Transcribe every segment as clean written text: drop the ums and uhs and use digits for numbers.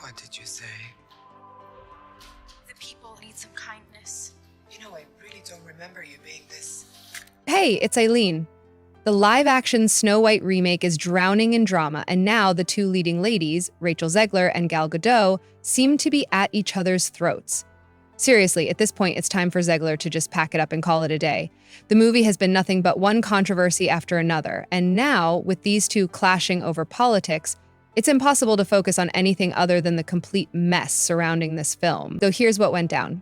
What did you say? The people need some kindness. You know, I really don't remember you being this. Hey, it's Eileen. The live-action SnowWhite remake is drowning in drama, and now the two leading ladies, Rachel Zegler and Gal Gadot, seem to be at each other's throats. Seriously, at this point, it's time for Zegler to just pack it up and call it a day. The movie has been nothing but one controversy after another, and now, with these two clashing over politics, it's impossible to focus on anything other than the complete mess surrounding this film. So here's what went down.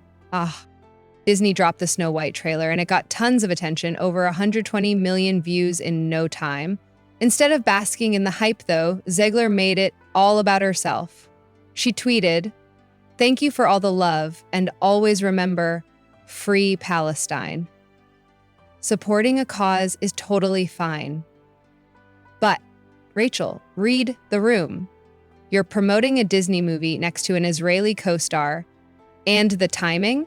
Disney dropped the SnowWhite trailer, and it got tons of attention, over 120 million views in no time. Instead of basking in the hype, though, Zegler made it all about herself. She tweeted, "Thank you for all the love, and always remember, free Palestine. Supporting a cause is totally fine. But, Rachel, read the room. You're promoting a Disney movie next to an Israeli co-star, and the timing?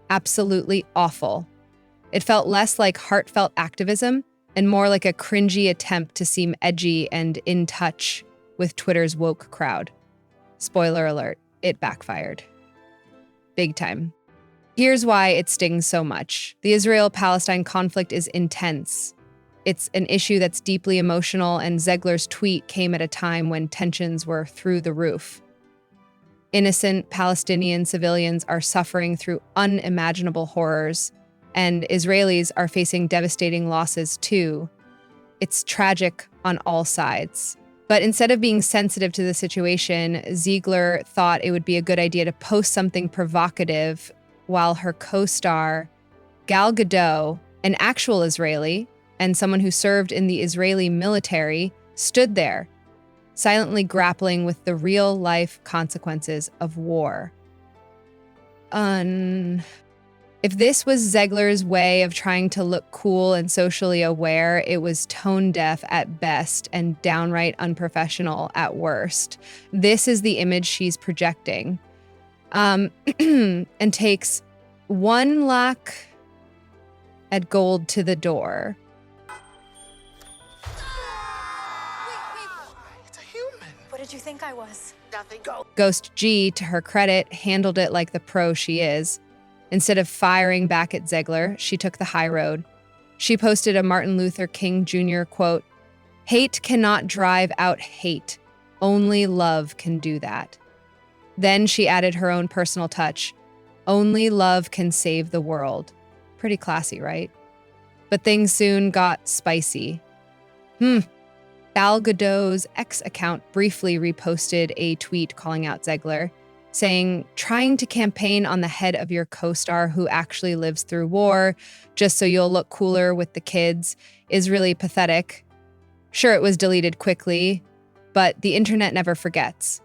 Absolutely awful. It felt less like heartfelt activism and more like a cringy attempt to seem edgy and in touch with Twitter's woke crowd. Spoiler alert, it backfired. Big time. Here's why it stings so much. The Israel-Palestine conflict is intense. It's an issue that's deeply emotional, and Zegler's tweet came at a time when tensions were through the roof. Innocent Palestinian civilians are suffering through unimaginable horrors, and Israelis are facing devastating losses too. It's tragic on all sides. But instead of being sensitive to the situation, Zegler thought it would be a good idea to post something provocative while her co-star, Gal Gadot, an actual Israeli and someone who served in the Israeli military, stood there, silently grappling with the real-life consequences of war. If this was Zegler's way of trying to look cool and socially aware, it was tone-deaf at best and downright unprofessional at worst. This is the image she's projecting. And takes one look at gold to the door. What did you think I was? Nothing. Go. Ghost G, to her credit, handled it like the pro she is. Instead of firing back at Zegler, she took the high road. She posted a Martin Luther King Jr. quote, "Hate cannot drive out hate. Only love can do that." Then she added her own personal touch. "Only love can save the world." Pretty classy, right? But things soon got spicy. Gal Gadot's X account briefly reposted a tweet calling out Zegler, saying, "Trying to campaign on the head of your co-star who actually lives through war just so you'll look cooler with the kids is really pathetic." Sure, it was deleted quickly, but the internet never forgets.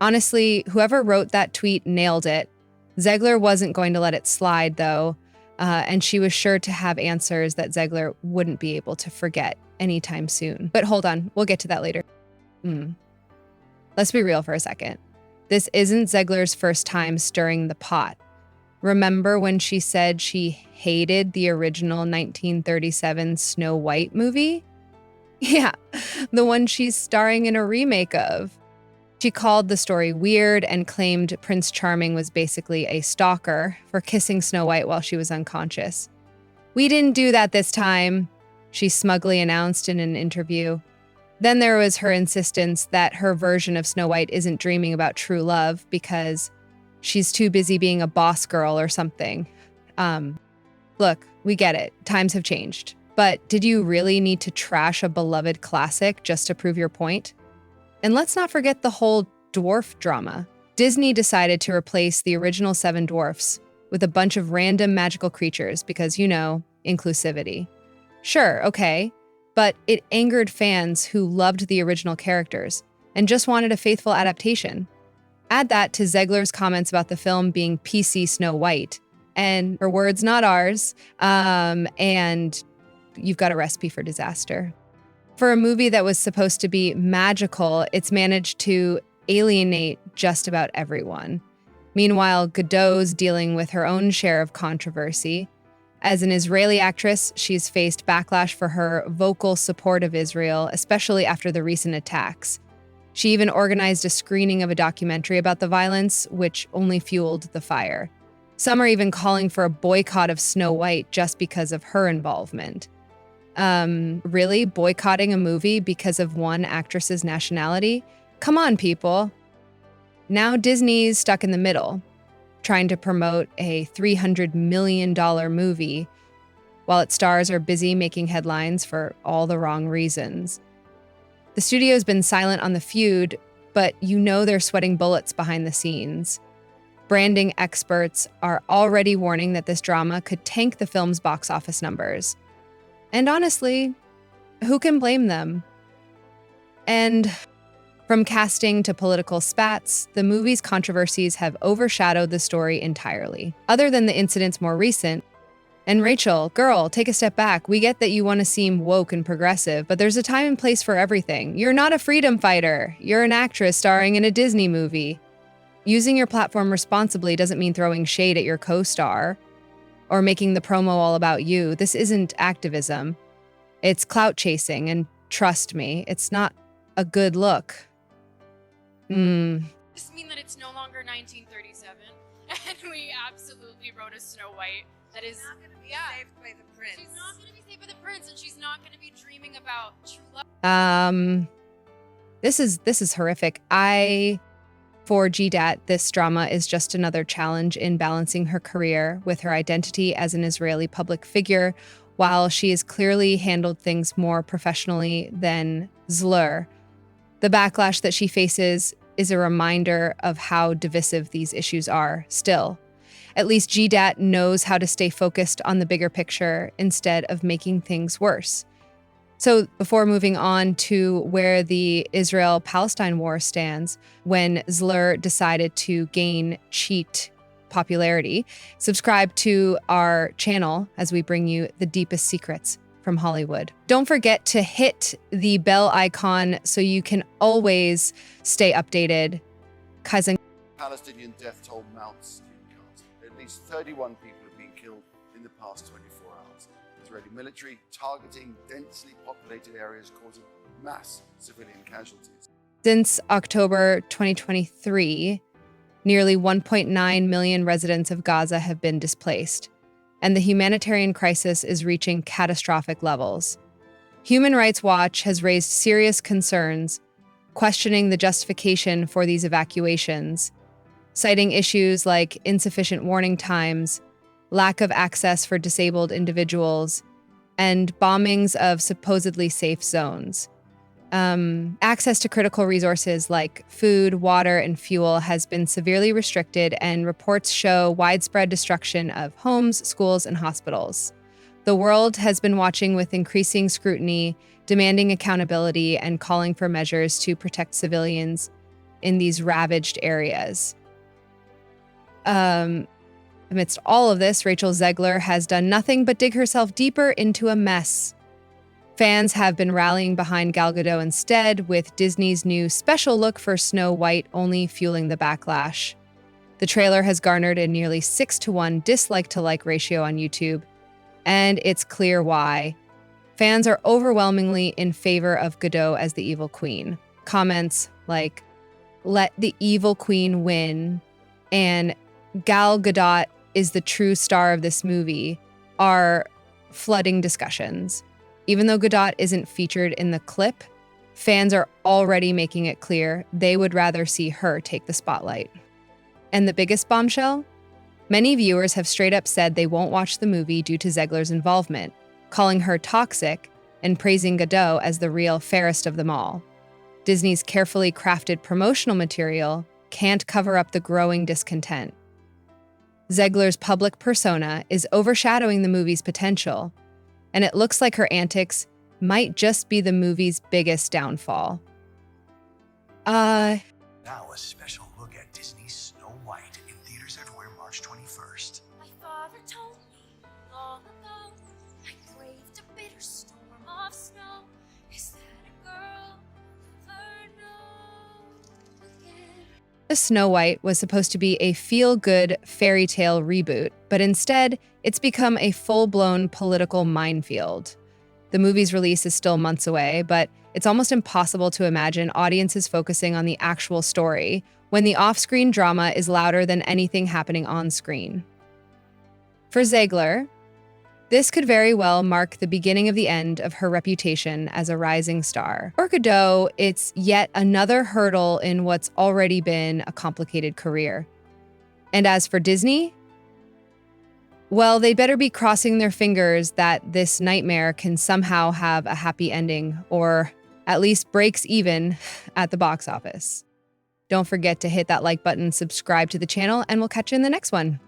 Honestly, whoever wrote that tweet nailed it. Zegler wasn't going to let it slide, though, and she was sure to have answers that Zegler wouldn't be able to forget anytime soon. But hold on, we'll get to that later. Let's be real for a second. This isn't Zegler's first time stirring the pot. Remember when she said she hated the original 1937 SnowWhite movie? Yeah, the one she's starring in a remake of. She called the story weird and claimed Prince Charming was basically a stalker for kissing SnowWhite while she was unconscious. "We didn't do that this time," she smugly announced in an interview. Then there was her insistence that her version of SnowWhite isn't dreaming about true love because she's too busy being a boss girl or something. Look, we get it. Times have changed. But did you really need to trash a beloved classic just to prove your point? And let's not forget the whole dwarf drama. Disney decided to replace the original 7 dwarfs with a bunch of random magical creatures because, inclusivity. Sure, okay, but it angered fans who loved the original characters and just wanted a faithful adaptation. Add that to Zegler's comments about the film being PC SnowWhite, and her words, not ours, and you've got a recipe for disaster. For a movie that was supposed to be magical, it's managed to alienate just about everyone. Meanwhile, Gadot's dealing with her own share of controversy. As an Israeli actress, she's faced backlash for her vocal support of Israel, especially after the recent attacks. She even organized a screening of a documentary about the violence, which only fueled the fire. Some are even calling for a boycott of SnowWhite just because of her involvement. Really? Boycotting a movie because of one actress's nationality? Come on, people. Now Disney's stuck in the middle, trying to promote a $300 million movie while its stars are busy making headlines for all the wrong reasons. The studio's been silent on the feud, but you know they're sweating bullets behind the scenes. Branding experts are already warning that this drama could tank the film's box office numbers. And honestly, who can blame them? And from casting to political spats, the movie's controversies have overshadowed the story entirely. Other than the incidents more recent, and Rachel, girl, take a step back. We get that you want to seem woke and progressive, but there's a time and place for everything. You're not a freedom fighter. You're an actress starring in a Disney movie. Using your platform responsibly doesn't mean throwing shade at your co-star or making the promo all about you. This isn't activism. It's clout chasing, and trust me, it's not a good look. Does this mean that it's no longer 1937 and we absolutely wrote a Snow White that is Not gonna be saved by the prince. She's not going to be saved by the prince, and she's not going to be dreaming about true love. This is horrific. For GDAT, this drama is just another challenge in balancing her career with her identity as an Israeli public figure, while she has clearly handled things more professionally than Zegler. The backlash that she faces is a reminder of how divisive these issues are still. At least GDAT knows how to stay focused on the bigger picture instead of making things worse. So before moving on to where the Israel-Palestine war stands, when Zegler decided to gain cheat popularity, subscribe to our channel as we bring you the deepest secrets from Hollywood. Don't forget to hit the bell icon so you can always stay updated. Palestinian death toll mounts in Gaza. At least 31 people have been killed in the past 24 hours. Israeli military targeting densely populated areas, causing mass civilian casualties. Since October 2023, nearly 1.9 million residents of Gaza have been displaced, and the humanitarian crisis is reaching catastrophic levels. Human Rights Watch has raised serious concerns, questioning the justification for these evacuations, citing issues like insufficient warning times, lack of access for disabled individuals, and bombings of supposedly safe zones. Access to critical resources like food, water, and fuel has been severely restricted, and reports show widespread destruction of homes, schools, and hospitals. The world has been watching with increasing scrutiny, demanding accountability, and calling for measures to protect civilians in these ravaged areas. Amidst all of this, Rachel Zegler has done nothing but dig herself deeper into a mess. Fans have been rallying behind Gal Gadot instead, with Disney's new special look for Snow White only fueling the backlash. The trailer has garnered a nearly 6-to-1 dislike-to-like ratio on YouTube, and it's clear why. Fans are overwhelmingly in favor of Gadot as the evil queen. Comments like, "Let the evil queen win," and "Gal Gadot is the true star of this movie" are flooding discussions. Even though Gadot isn't featured in the clip, fans are already making it clear they would rather see her take the spotlight. And the biggest bombshell? Many viewers have straight up said they won't watch the movie due to Zegler's involvement, calling her toxic and praising Gadot as the real fairest of them all. Disney's carefully crafted promotional material can't cover up the growing discontent. Zegler's public persona is overshadowing the movie's potential, and it looks like her antics might just be the movie's biggest downfall. Now a special look at Disney's Snow White in theaters everywhere March 21st. My father told me long ago, I braved a bitter storm of snow. Is that a girl who'll ever know again? The Snow White was supposed to be a feel-good fairy tale reboot, but instead, it's become a full-blown political minefield. The movie's release is still months away, but It's almost impossible to imagine audiences focusing on the actual story when the off-screen drama is louder than anything happening on screen. For Zegler, this could very well mark the beginning of the end of her reputation as a rising star. For Gadot, it's yet another hurdle in what's already been a complicated career. And as for Disney, well, they'd better be crossing their fingers that this nightmare can somehow have a happy ending, or at least breaks even at the box office. Don't forget to hit that like button, subscribe to the channel, and we'll catch you in the next one.